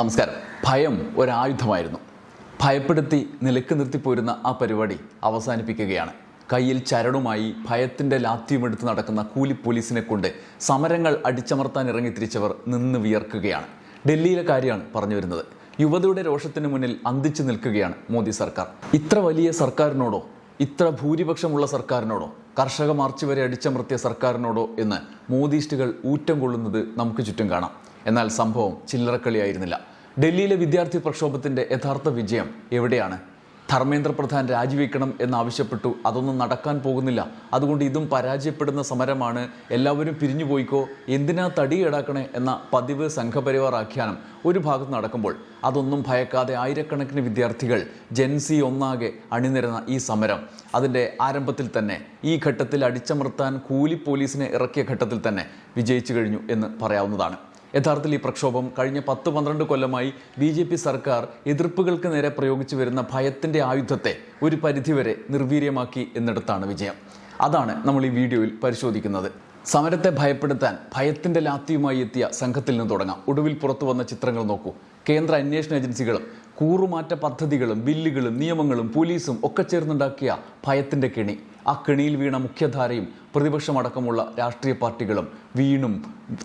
നമസ്കാരം. ഭയം ഒരായുധമായിരുന്നു. ഭയപ്പെടുത്തി നിലക്ക് നിർത്തിപ്പോരുന്ന ആ പരിപാടി അവസാനിപ്പിക്കുകയാണ്. കയ്യിൽ ചരടുമായി ഭയത്തിൻ്റെ ലാത്തിയുമെടുത്ത് നടക്കുന്ന കൂലി പോലീസിനെ കൊണ്ട് സമരങ്ങൾ അടിച്ചമർത്താൻ ഇറങ്ങിത്തിരിച്ചവർ നിന്ന് വിയർക്കുകയാണ്. ഡൽഹിയിലെ കാര്യമാണ് പറഞ്ഞു വരുന്നത്. യുവതയുടെ രോഷത്തിന് മുന്നിൽ അന്തിച്ചു നിൽക്കുകയാണ് മോദി സർക്കാർ. ഇത്ര വലിയ സർക്കാരിനോടോ, ഇത്ര ഭൂരിപക്ഷമുള്ള സർക്കാരിനോടോ, കർഷക മാർച്ച് വരെ അടിച്ചമർത്തിയ സർക്കാരിനോടോ എന്ന് മോദിസ്റ്റുകൾ ഊറ്റം കൊള്ളുന്നത് നമുക്ക് ചുറ്റും കാണാം. എന്നാൽ സംഭവം ചില്ലറക്കളിയായിരുന്നില്ല. ഡൽഹിയിലെ വിദ്യാർത്ഥി പ്രക്ഷോഭത്തിൻ്റെ യഥാർത്ഥ വിജയം എവിടെയാണ്? ധർമ്മേന്ദ്ര പ്രധാൻ രാജിവെക്കണം എന്നാവശ്യപ്പെട്ടു. അതൊന്നും നടക്കാൻ പോകുന്നില്ല. അതുകൊണ്ട് ഇതും പരാജയപ്പെടുന്ന സമരമാണ്, എല്ലാവരും പിരിഞ്ഞു പോയിക്കോ, എന്തിനാ തടി ഈടാക്കണേ എന്ന പതിവ് സംഘപരിവാർ ആഖ്യാനം ഒരു ഭാഗത്ത് നടക്കുമ്പോൾ അതൊന്നും ഭയക്കാതെ ആയിരക്കണക്കിന് വിദ്യാർത്ഥികൾ ജെൻസി ഒന്നാകെ അണിനിരന്ന ഈ സമരം അതിൻ്റെ ആരംഭത്തിൽ തന്നെ, ഈ ഘട്ടത്തിൽ അടിച്ചമർത്താൻ കൂലി പോലീസിനെ ഇറക്കിയ ഘട്ടത്തിൽ തന്നെ വിജയിച്ചു കഴിഞ്ഞു എന്ന് പറയാവുന്നതാണ്. യഥാർത്ഥത്തിൽ ഈ പ്രക്ഷോഭം കഴിഞ്ഞ 10-12 കൊല്ലമായി BJP സർക്കാർ എതിർപ്പുകൾക്ക് നേരെ പ്രയോഗിച്ചു വരുന്ന ഭയത്തിൻ്റെ ആയുധത്തെ ഒരു പരിധിവരെ നിർവീര്യമാക്കി എന്നിടത്താണ് വിജയം. അതാണ് നമ്മൾ ഈ വീഡിയോയിൽ പരിശോധിക്കുന്നത്. സമരത്തെ ഭയപ്പെടുത്താൻ ഭയത്തിൻ്റെ ലാത്തിയുമായി എത്തിയ സംഘത്തിൽ നിന്ന് തുടങ്ങാം. ഒടുവിൽ പുറത്തു വന്ന ചിത്രങ്ങൾ നോക്കൂ. കേന്ദ്ര അന്വേഷണ ഏജൻസികളും കൂറുമാറ്റ പദ്ധതികളും ബില്ലുകളും നിയമങ്ങളും പോലീസും ഒക്കെ ചേർന്നുണ്ടാക്കിയ ഭയത്തിൻ്റെ കെണി. ആ കെണിയിൽ വീണ മുഖ്യധാരയും പ്രതിപക്ഷമടക്കമുള്ള രാഷ്ട്രീയ പാർട്ടികളും വീണും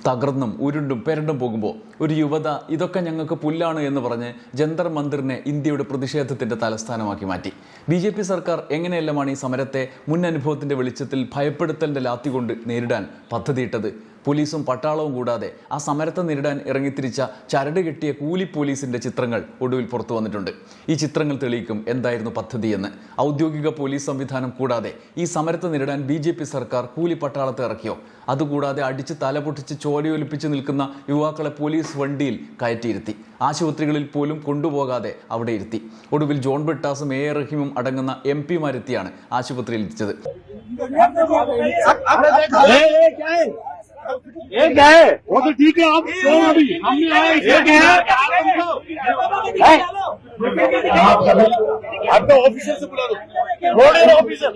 തകർന്നും ഉരുണ്ടും പെരണ്ടും പോകുമ്പോൾ ഒരു യുവത ഇതൊക്കെ ഞങ്ങൾക്ക് പുല്ലാണ് എന്ന് പറഞ്ഞ് ജന്തർ മന്ദിറിനെ ഇന്ത്യയുടെ പ്രതിഷേധത്തിൻ്റെ തലസ്ഥാനമാക്കി മാറ്റി. BJP സർക്കാർ എങ്ങനെയെല്ലാമാണ് ഈ സമരത്തെ മുൻ അനുഭവത്തിൻ്റെ വെളിച്ചത്തിൽ ഭയപ്പെടുത്തലിൻ്റെ ലാത്തി കൊണ്ട് നേരിടാൻ പദ്ധതിയിട്ടത്? പോലീസും പട്ടാളവും കൂടാതെ ആ സമരത്തെ നേരിടാൻ ഇറങ്ങിത്തിരിച്ച ചരട് കെട്ടിയ കൂലി പോലീസിൻ്റെ ചിത്രങ്ങൾ ഒടുവിൽ പുറത്തു വന്നിട്ടുണ്ട്. ഈ ചിത്രങ്ങൾ തെളിയിക്കും എന്തായിരുന്നു പദ്ധതിയെന്ന്. ഔദ്യോഗിക പോലീസ് സംവിധാനം കൂടാതെ ഈ സമരത്തെ നേരിടാൻ BJP സർക്കാർ കൂലി പട്ടാളത്തെ ഇറക്കിയോ? അതുകൂടാതെ അടിച്ച് തലപൊട്ടിച്ച് ചോരയൊലിപ്പിച്ച് നിൽക്കുന്ന യുവാക്കളെ പോലീസ് വണ്ടിയിൽ കയറ്റിയിരുത്തി. ആശുപത്രികളിൽ പോലും കൊണ്ടുപോകാതെ അവിടെ ഇരുത്തി. ഒടുവിൽ ജോൺ ബ്രിട്ടാസും AR റഹീമും അടങ്ങുന്ന MP-മാരെത്തിയാണ് ആശുപത്രിയിൽ എത്തിച്ചത്. एक है वो तो ठीक है, आप अभी हमने आए एक है आपका ऑफिसर से बुला दो, ऑफिसर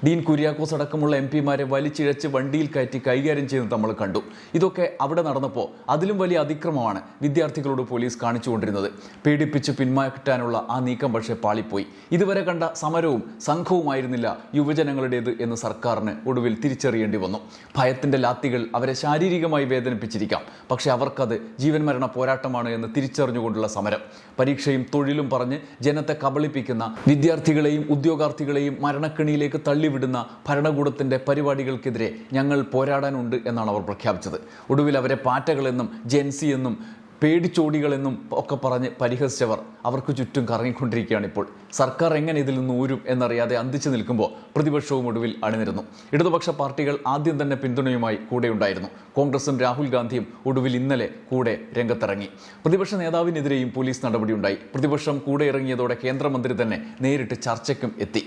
ഡീൻ കുര്യാക്കോസ് അടക്കമുള്ള MP-മാരെ വലിച്ചിഴച്ച് വണ്ടിയിൽ കയറ്റി കൈകാര്യം ചെയ്യുന്നത് നമ്മൾ കണ്ടു. ഇതൊക്കെ അവിടെ നടന്നപ്പോൾ അതിലും വലിയ അതിക്രമമാണ് വിദ്യാർത്ഥികളോട് പോലീസ് കാണിച്ചുകൊണ്ടിരുന്നത്. പേടിപ്പിച്ച് പിന്മാറ്റാനുള്ള ആ നീക്കം പക്ഷേ പാളിപ്പോയി. ഇതുവരെ കണ്ട സമരവും സംഘവുമായിരുന്നില്ല യുവജനങ്ങളുടേത് എന്ന് സർക്കാരിന് ഒടുവിൽ തിരിച്ചറിയേണ്ടി വന്നു. ഭയത്തിൻ്റെ ലാത്തികൾ അവരെ ശാരീരികമായി വേദനിപ്പിച്ചിരിക്കാം, പക്ഷേ അവർക്കത് ജീവൻ മരണ പോരാട്ടമാണ് എന്ന് തിരിച്ചറിഞ്ഞുകൊണ്ടുള്ള സമരം. പരീക്ഷയും തൊഴിലും പറഞ്ഞ് ജനത്തെ കബളിപ്പിക്കുന്ന വിദ്യാർത്ഥികളെയും ഉദ്യോഗാർത്ഥികളെയും മരണക്കെണിയിലേക്ക് തള്ളിവിടുന്ന ഭരണകൂടത്തിൻ്റെ പരിപാടികൾക്കെതിരെ ഞങ്ങൾ പോരാടാനുണ്ട് എന്നാണ് അവർ പ്രഖ്യാപിച്ചത്. ഒടുവിൽ അവരെ പാറ്റകളെന്നും ജെൻസി എന്നും പേടിച്ചോടികളെന്നും ഒക്കെ പറഞ്ഞ് പരിഹസിച്ചവർ അവർക്ക് ചുറ്റും കറങ്ങിക്കൊണ്ടിരിക്കുകയാണ് ഇപ്പോൾ. സർക്കാർ എങ്ങനെ ഇതിൽ നിന്ന് ഊരും എന്നറിയാതെ അന്തിച്ചു നിൽക്കുമ്പോൾ പ്രതിപക്ഷവും ഒടുവിൽ അണിനിരുന്നു. ഇടതുപക്ഷ പാർട്ടികൾ ആദ്യം തന്നെ പിന്തുണയുമായി കൂടെയുണ്ടായിരുന്നു. കോൺഗ്രസും രാഹുൽ ഗാന്ധിയും ഒടുവിൽ ഇന്നലെ കൂടെ രംഗത്തിറങ്ങി. പ്രതിപക്ഷ നേതാവിനെതിരെയും പോലീസ് നടപടിയുണ്ടായി. പ്രതിപക്ഷം കൂടെ ഇറങ്ങിയതോടെ കേന്ദ്രമന്ത്രി തന്നെ നേരിട്ട് ചർച്ചയ്ക്കും എത്തി.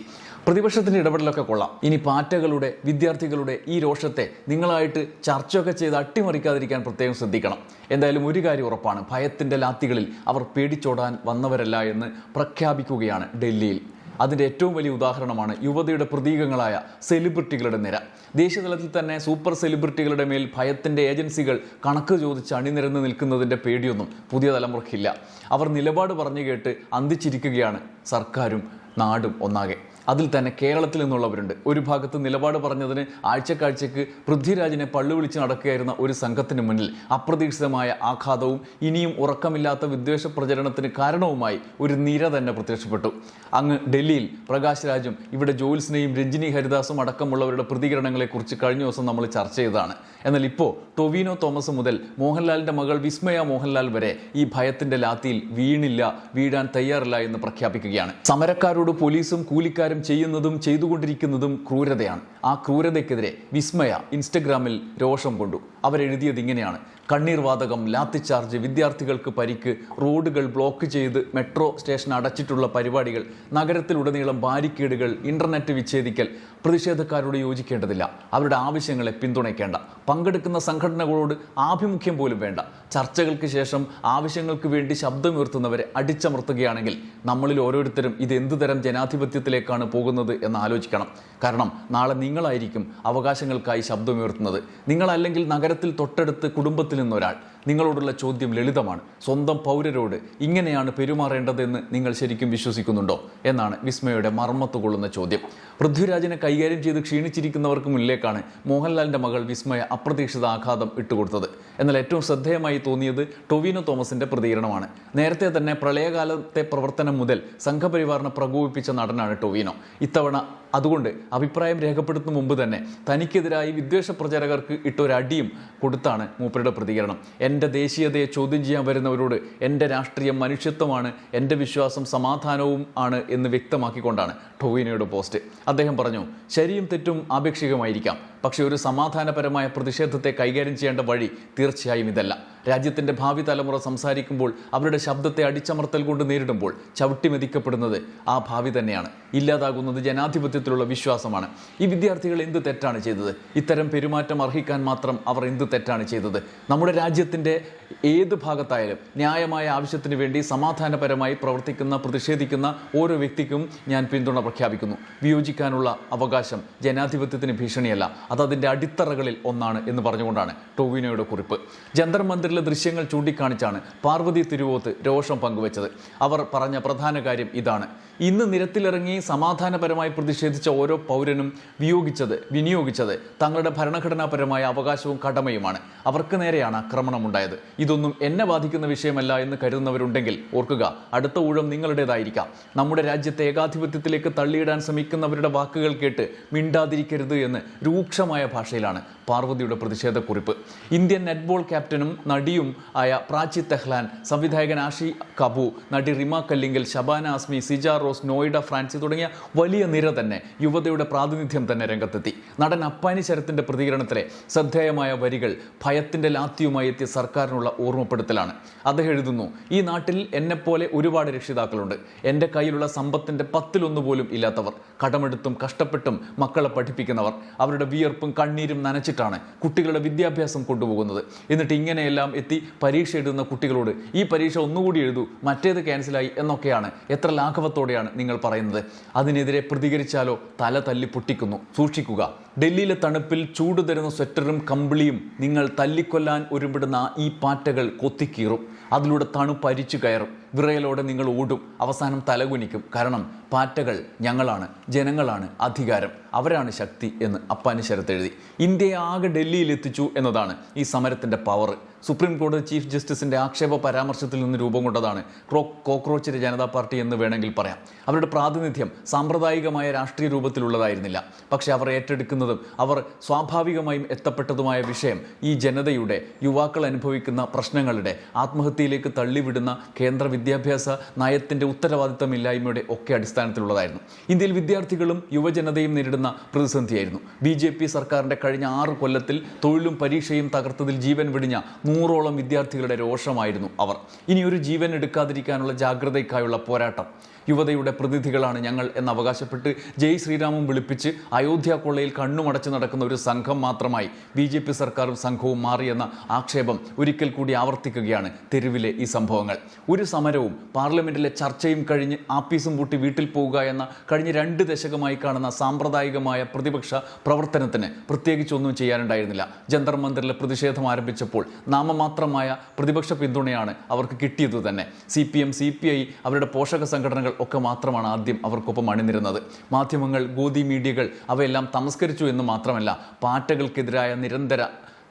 പ്രതിപക്ഷത്തിൻ്റെ ഇടപെടലൊക്കെ കൊള്ളാം. ഇനി പാറ്റകളുടെ വിദ്യാർത്ഥികളുടെ ഈ രോഷത്തെ നിങ്ങളായിട്ട് ചർച്ചയൊക്കെ ചെയ്ത് അട്ടിമറിക്കാതിരിക്കാൻ പ്രത്യേകം ശ്രദ്ധിക്കണം. എന്തായാലും ഒരു കാര്യം ഉറപ്പാണ്, ഭയത്തിൻ്റെ ലാത്തികളിൽ അവർ പേടിച്ചോടാൻ വന്നവരല്ല എന്ന് പ്രഖ്യാപിക്കുകയാണ് ഡൽഹിയിൽ. അതിൻ്റെ ഏറ്റവും വലിയ ഉദാഹരണമാണ് യുവതയുടെ പ്രതീകങ്ങളായ സെലിബ്രിറ്റികളുടെ നിര. ദേശീയതലത്തിൽ തന്നെ സൂപ്പർ സെലിബ്രിറ്റികളുടെ മേൽ ഭയത്തിൻ്റെ ഏജൻസികൾ കണക്ക് ചോദിച്ച് അണിനിരന്ന് നിൽക്കുന്നതിൻ്റെ പേടിയൊന്നും പുതിയ തലമുറയ്ക്കില്ല. അവർ നിലപാട് പറഞ്ഞു കേട്ട് അന്തിച്ചിരിക്കുകയാണ് സർക്കാരും നാടും ഒന്നാകെ. അതിൽ തന്നെ കേരളത്തിൽ നിന്നുള്ളവരുണ്ട്. ഒരു ഭാഗത്ത് നിലപാട് പറഞ്ഞതിന് ആഴ്ചക്കാഴ്ചയ്ക്ക് പൃഥ്വിരാജിനെ പള്ളുവിളിച്ച് നടക്കുകയായിരുന്ന ഒരു സംഘത്തിന് മുന്നിൽ അപ്രതീക്ഷിതമായ ആഘാതവും ഇനിയും ഉറക്കമില്ലാത്ത വിദ്വേഷ പ്രചരണത്തിന് കാരണവുമായി ഒരു നിര തന്നെ പ്രത്യക്ഷപ്പെട്ടു. അങ്ങ് ഡൽഹിയിൽ പ്രകാശ് രാജും ഇവിടെ ജോത്സ്നയും രഞ്ജിനി ഹരിദാസും അടക്കമുള്ളവരുടെ പ്രതികരണങ്ങളെക്കുറിച്ച് കഴിഞ്ഞ ദിവസം നമ്മൾ ചർച്ച ചെയ്തതാണ്. എന്നാൽ ഇപ്പോൾ ടൊവിനോ തോമസ് മുതൽ മോഹൻലാലിൻ്റെ മകൾ വിസ്മയ മോഹൻലാൽ വരെ ഈ ഭയത്തിൻ്റെ ലാത്തിയിൽ വീണില്ല, വീഴാൻ തയ്യാറില്ല എന്ന് പ്രഖ്യാപിക്കുകയാണ്. സമരക്കാരോട് പോലീസും കൂലിക്കാരും ചെയ്യുന്നതും ചെയ്തുകൊണ്ടിരിക്കുന്നതും ക്രൂരതയാണ്. ആ ക്രൂരതയ്ക്കെതിരെ വിസ്മയ ഇൻസ്റ്റഗ്രാമിൽ രോഷം കൊണ്ടു. അവരെഴുതിയത് ഇങ്ങനെയാണ്: കണ്ണീർ വാതകം, ലാത്തിച്ചാർജ്, വിദ്യാർത്ഥികൾക്ക് പരിക്ക്, റോഡുകൾ ബ്ലോക്ക് ചെയ്ത് മെട്രോ സ്റ്റേഷൻ അടച്ചിട്ടുള്ള പരിപാടികൾ, നഗരത്തിലുടനീളം ബാരിക്കേഡുകൾ, ഇന്റർനെറ്റ് വിച്ഛേദിക്കൽ. പ്രതിഷേധക്കാരോട് യോജിക്കേണ്ടതില്ല, അവരുടെ ആവശ്യങ്ങളെ പിന്തുണയ്ക്കേണ്ട, പങ്കെടുക്കുന്ന സംഘടനകളോട് ആഭിമുഖ്യം പോലും വേണ്ട. ചർച്ചകൾക്ക് ശേഷം ആവശ്യങ്ങൾക്ക് വേണ്ടി ശബ്ദമുയർത്തുന്നവരെ അടിച്ചമർത്തുകയാണെങ്കിൽ നമ്മളിൽ ഓരോരുത്തരും ഇത് എന്തുതരം ജനാധിപത്യത്തിലേക്കാണ് വഴിക്കാണ് പോകുന്നത് എന്ന് ആലോചിക്കണം. കാരണം നാളെ നിങ്ങളായിരിക്കും അവകാശങ്ങൾക്കായി ശബ്ദമുയർത്തുന്നത്. നിങ്ങളല്ലെങ്കിൽ നഗരത്തിൽ തൊട്ടടുത്ത് കുടുംബത്തിൽ നിന്നൊരാൾ. നിങ്ങളോടുള്ള ചോദ്യം ലളിതമാണ്. സ്വന്തം പൗരരോട് ഇങ്ങനെയാണ് പെരുമാറേണ്ടതെന്ന് നിങ്ങൾ ശരിക്കും വിശ്വസിക്കുന്നുണ്ടോ എന്നാണ് വിസ്മയുടെ മർമ്മത്ത് കൊള്ളുന്ന ചോദ്യം. പൃഥ്വിരാജിനെ കൈകാര്യം ചെയ്ത് ക്ഷീണിച്ചിരിക്കുന്നവർക്ക് മുന്നിലേക്കാണ് മോഹൻലാലിൻ്റെ മകൾ വിസ്മയ അപ്രതീക്ഷിത ആഘാതം ഇട്ടുകൊടുത്തത്. എന്നാൽ ഏറ്റവും ശ്രദ്ധേയമായി തോന്നിയത് ടൊവിനോ തോമസിന്റെ പ്രതികരണമാണ്. നേരത്തെ തന്നെ പ്രളയകാലത്തെ പ്രവർത്തനം മുതൽ സംഘപരിവാറിനെ പ്രകോപിപ്പിച്ച നടനാണ് ടൊവിനോ. ഇത്തവണ അതുകൊണ്ട് അഭിപ്രായം രേഖപ്പെടുത്തുന്ന മുമ്പ് തന്നെ തനിക്കെതിരായി വിദ്വേഷ പ്രചാരകർക്ക് ഇട്ടൊരടിയും കൊടുത്താണ് മൂപ്പരുടെ പ്രതികരണം. എൻ്റെ ദേശീയതയെ ചോദ്യം ചെയ്യാൻ വരുന്നവരോട് എൻ്റെ രാഷ്ട്രീയം മനുഷ്യത്വമാണ്, എൻ്റെ വിശ്വാസം സമാധാനവും ആണ് എന്ന് വ്യക്തമാക്കിക്കൊണ്ടാണ് ടൊവിനോയുടെ പോസ്റ്റ്. അദ്ദേഹം പറഞ്ഞു, ശരിയും തെറ്റും ആപേക്ഷികമായിരിക്കാം, പക്ഷേ ഒരു സമാധാനപരമായ പ്രതിഷേധത്തെ കൈകാര്യം ചെയ്യേണ്ട വഴി തീർച്ചയായും ഇതല്ല. രാജ്യത്തിൻ്റെ ഭാവി തലമുറ സംസാരിക്കുമ്പോൾ അവരുടെ ശബ്ദത്തെ അടിച്ചമർത്തൽ കൊണ്ട് നേരിടുമ്പോൾ ചവിട്ടിമെതിക്കപ്പെടുന്നത് ആ ഭാവി തന്നെയാണ്. ഇല്ലാതാകുന്നത് ജനാധിപത്യത്തിലുള്ള വിശ്വാസമാണ്. ഈ വിദ്യാർത്ഥികൾ എന്ത് തെറ്റാണ് ചെയ്തത്? ഇത്തരം പെരുമാറ്റം അർഹിക്കാൻ മാത്രം അവർ എന്ത് തെറ്റാണ് ചെയ്തത്? നമ്മുടെ രാജ്യത്തിൻ്റെ ഏത് ഭാഗത്തായാലും ന്യായമായ ആവശ്യത്തിന് വേണ്ടി സമാധാനപരമായി പ്രവർത്തിക്കുന്ന പ്രതിഷേധിക്കുന്ന ഓരോ വ്യക്തിക്കും ഞാൻ പിന്തുണ പ്രഖ്യാപിക്കുന്നു. വിയോജിക്കാനുള്ള അവകാശം ജനാധിപത്യത്തിന് ഭീഷണിയല്ല, അത് അതിൻ്റെ അടിത്തറകളിൽ ഒന്നാണ് എന്ന് പറഞ്ഞുകൊണ്ടാണ് ടൊവിനോയുടെ കുറിപ്പ്. ജന്തർ മന്ദിറിലെ ദൃശ്യങ്ങൾ ചൂണ്ടിക്കാണിച്ചാണ് പാർവതി തിരുവോത്ത് രോഷം പങ്കുവച്ചത്. അവർ പറഞ്ഞ പ്രധാന കാര്യം ഇതാണ്: ഇന്ന് നിരത്തിലിറങ്ങി സമാധാനപരമായി പ്രതിഷേധിച്ച ഓരോ പൗരനും വിനിയോഗിച്ചത് തങ്ങളുടെ ഭരണഘടനാപരമായ അവകാശവും കടമയുമാണ്. അവർക്ക് നേരെയാണ് ആക്രമണമുണ്ടായത്. ഇതൊന്നും എന്നെ ബാധിക്കുന്ന വിഷയമല്ല എന്ന് കരുതുന്നവരുണ്ടെങ്കിൽ ഓർക്കുക, അടുത്ത ഊഴം നിങ്ങളുടേതായിരിക്കാം. നമ്മുടെ രാജ്യത്തെ ഏകാധിപത്യത്തിലേക്ക് തള്ളിയിടാൻ ശ്രമിക്കുന്നവരുടെ വാക്കുകൾ കേട്ട് മിണ്ടാതിരിക്കരുത് എന്ന് രൂക്ഷമായ ഭാഷയിലാണ് പാർവതിയുടെ പ്രതിഷേധക്കുറിപ്പ്. ഇന്ത്യൻ നെറ്റ്ബോൾ ക്യാപ്റ്റനും നടിയും ആയ പ്രാചി തെഹ്ലാൻ, സംവിധായകൻ ആഷി കപൂർ, നടി റിമ കല്ലിങ്കൽ, ശബാന ആസ്മി, സിജ റോസ്, നോയിഡ ഫ്രാൻസി തുടങ്ങിയ വലിയ നിര തന്നെ, യുവതയുടെ പ്രാതിനിധ്യം തന്നെ രംഗത്തെത്തി. നടൻ അപ്പാനി ശരത്തിന്റെ പ്രതികരണത്തിലെ ശ്രദ്ധേയമായ വരികൾ ഭയത്തിന്റെ ലാത്തിയുമായി എത്തിയ സർക്കാരിനുള്ള ഓർമ്മപ്പെടുത്തലാണ്. അദ്ദേഹം എഴുതുന്നു, ഈ നാട്ടിൽ എന്നെപ്പോലെ ഒരുപാട് രക്ഷിതാക്കളുണ്ട്. എൻ്റെ കയ്യിലുള്ള സമ്പത്തിന്റെ 10-1 പോലും ഇല്ലാത്തവർ, കടമെടുത്തും കഷ്ടപ്പെട്ടും മക്കളെ പഠിപ്പിക്കുന്നവർ, അവരുടെ വിയർപ്പും കണ്ണീരും നനച്ചിട്ടാണ് കുട്ടികളുടെ വിദ്യാഭ്യാസം കൊണ്ടുപോകുന്നത്. എന്നിട്ട് ഇങ്ങനെയെല്ലാം എത്തി പരീക്ഷ എഴുതുന്ന കുട്ടികളോട് ഈ പരീക്ഷ ഒന്നുകൂടി എഴുതൂ, മറ്റേത് ക്യാൻസലായി എന്നൊക്കെയാണ് എത്ര ലാഘവത്തോടെയാണ് നിങ്ങൾ പറയുന്നത്. അതിനെതിരെ പ്രതികരിച്ചാലോ തല തല്ലി പൊട്ടിക്കുന്നു. സൂക്ഷിക്കുക. ഡൽഹിയിലെ തണുപ്പിൽ ചൂട് തരുന്ന സ്വെറ്ററും കമ്പിളിയും നിങ്ങൾ തല്ലിക്കൊല്ലാൻ ഒരുപെടുന്ന ഈ പാറ്റകൾ കൊത്തിക്കീറും. അതിലൂടെ തണുപ്പ് അരിച്ചു കയറും. വിറയലോടെ നിങ്ങൾ ഓടും, അവസാനം തലകുനിക്കും. കാരണം പാറ്റകൾ ഞങ്ങളാണ്, ജനങ്ങളാണ് അധികാരം, അവരാണ് ശക്തി എന്ന് അപ്പാനി ശരത്ത് എഴുതി. ഇന്ത്യയെ ആകെ ഡൽഹിയിൽ എത്തിച്ചു എന്നതാണ് ഈ സമരത്തിൻ്റെ പവർ. സുപ്രീം കോടതി ചീഫ് ജസ്റ്റിസിൻ്റെ ആക്ഷേപ പരാമർശത്തിൽ നിന്ന് രൂപം കൊണ്ടതാണ് കോക്രോച്ച് ജനതാ പാർട്ടി എന്ന് വേണമെങ്കിൽ പറയാം. അവരുടെ പ്രാതിനിധ്യം സാമ്പ്രദായികമായ രാഷ്ട്രീയ രൂപത്തിലുള്ളതായിരുന്നില്ല. പക്ഷേ അവർ ഏറ്റെടുക്കുന്നതും അവർ സ്വാഭാവികമായും എത്തപ്പെട്ടതുമായ വിഷയം ഈ ജനതയുടെ, യുവാക്കൾ അനുഭവിക്കുന്ന പ്രശ്നങ്ങളുടെ, ആത്മഹത്യയിലേക്ക് തള്ളിവിടുന്ന കേന്ദ്ര വിദ്യാഭ്യാസ നയത്തിൻ്റെ ഉത്തരവാദിത്തമില്ലായ്മയുടെ ഒക്കെ അടിസ്ഥാനത്തിലുള്ളതായിരുന്നു. ഇന്ത്യയിൽ വിദ്യാർത്ഥികളും യുവജനതയും നേരിടുന്ന പ്രതിസന്ധിയായിരുന്നു. BJP സർക്കാരിൻ്റെ കഴിഞ്ഞ 6 കൊല്ലത്തിൽ തൊഴിലും പരീക്ഷയും തകർത്തതിൽ ജീവൻ വെടിഞ്ഞ 100ഓളം വിദ്യാർത്ഥികളുടെ രോഷമായിരുന്നു അവർ. ഇനി ഒരു ജീവൻ എടുക്കാതിരിക്കാനുള്ള ജാഗ്രതയ്ക്കായുള്ള പോരാട്ടം. യുവതയുടെ പ്രതിനിധികളാണ് ഞങ്ങൾ എന്നവകാശപ്പെട്ട് ജയ് ശ്രീരാമും വിളിപ്പിച്ച് അയോധ്യ കൊള്ളയിൽ കണ്ണുമടച്ച് നടക്കുന്ന ഒരു സംഘം മാത്രമായി BJP സർക്കാരും സംഘവും മാറിയെന്ന ആക്ഷേപം ഒരിക്കൽ കൂടി ആവർത്തിക്കുകയാണ് തെരുവിലെ ഈ സംഭവങ്ങൾ. ഒരു സമരവും പാർലമെന്റിലെ ചർച്ചയും കഴിഞ്ഞ് ആപ്പീസും പൂട്ടി വീട്ടിൽ പോവുക എന്ന കഴിഞ്ഞ 2 ദശകമായി കാണുന്ന സാമ്പ്രദായികമായ പ്രതിപക്ഷ പ്രവർത്തനത്തിന് പ്രത്യേകിച്ചൊന്നും ചെയ്യാനുണ്ടായിരുന്നില്ല. ജന്തർ മന്ദിറിലെ പ്രതിഷേധം ആരംഭിച്ചപ്പോൾ നാമമാത്രമായ പ്രതിപക്ഷ പിന്തുണയാണ് അവർക്ക് കിട്ടിയത് തന്നെ. CPM, CPI, അവരുടെ പോഷക സംഘടനകൾ ഒക്കെ മാത്രമാണ് ആദ്യം അവർക്കൊപ്പം അണിനിരുന്നത്. മാധ്യമങ്ങൾ, ഗോദി മീഡിയകൾ അവയെല്ലാം തമസ്കരിച്ചു എന്ന് മാത്രമല്ല, പാറ്റകൾക്കെതിരായ നിരന്തര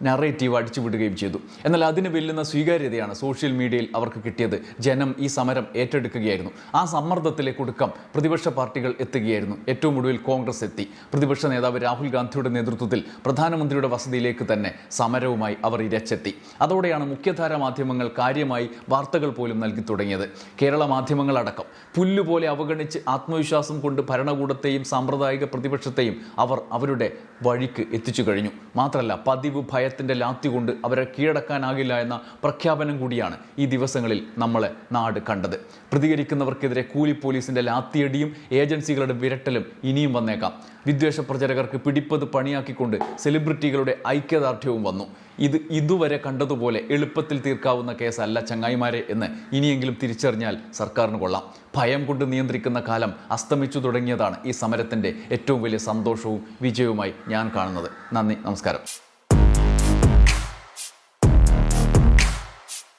നറേറ്റീവ് അടിച്ചുവിടുകയും ചെയ്തു. എന്നാൽ അതിന് വെല്ലുന്ന സ്വീകാര്യതയാണ് സോഷ്യൽ മീഡിയയിൽ അവർക്ക് കിട്ടിയത്. ജനം ഈ സമരം ഏറ്റെടുക്കുകയായിരുന്നു. ആ സമ്മർദ്ദത്തിലേക്ക് ഒടുക്കം പ്രതിപക്ഷ പാർട്ടികൾ എത്തുകയായിരുന്നു. ഏറ്റവും ഒടുവിൽ കോൺഗ്രസ് എത്തി. പ്രതിപക്ഷ നേതാവ് രാഹുൽ ഗാന്ധിയുടെ നേതൃത്വത്തിൽ പ്രധാനമന്ത്രിയുടെ വസതിയിലേക്ക് തന്നെ സമരവുമായി അവർ ഇരച്ചെത്തി. അതോടെയാണ് മുഖ്യധാര മാധ്യമങ്ങൾ കാര്യമായി വാർത്തകൾ പോലും നൽകി തുടങ്ങിയത്. കേരള മാധ്യമങ്ങളടക്കം പുല്ലുപോലെ അവഗണിച്ച് ആത്മവിശ്വാസം കൊണ്ട് ഭരണകൂടത്തെയും സാമ്പ്രദായിക പ്രതിപക്ഷത്തെയും അവർ അവരുടെ വഴിക്ക് എത്തിച്ചു കഴിഞ്ഞു. മാത്രമല്ല, പതിവ് ഭയ ഭയത്തിൻ്റെ ലാത്തി കൊണ്ട് അവരെ കീഴടക്കാനാകില്ല എന്ന പ്രഖ്യാപനം കൂടിയാണ് ഈ ദിവസങ്ങളിൽ നമ്മളെ നാട് കണ്ടത്. പ്രതികരിക്കുന്നവർക്കെതിരെ കൂലി പോലീസിൻ്റെ ലാത്തിയടിയും ഏജൻസികളുടെ വിരട്ടലും ഇനിയും വന്നേക്കാം. വിദ്വേഷ പ്രചരകർക്ക് പിടിപ്പത് പണിയാക്കിക്കൊണ്ട് സെലിബ്രിറ്റികളുടെ ഐക്യദാർഢ്യവും വന്നു. ഇതുവരെ കണ്ടതുപോലെ എളുപ്പത്തിൽ തീർക്കാവുന്ന കേസല്ല ചങ്ങായിമാരെ എന്ന് ഇനിയെങ്കിലും തിരിച്ചറിഞ്ഞാൽ സർക്കാരിന് കൊള്ളാം. ഭയം കൊണ്ട് നിയന്ത്രിക്കുന്ന കാലം അസ്തമിച്ചു തുടങ്ങിയതാണ് ഈ സമരത്തിൻ്റെ ഏറ്റവും വലിയ സന്തോഷവും വിജയവുമായി ഞാൻ കാണുന്നത്. നന്ദി, നമസ്കാരം.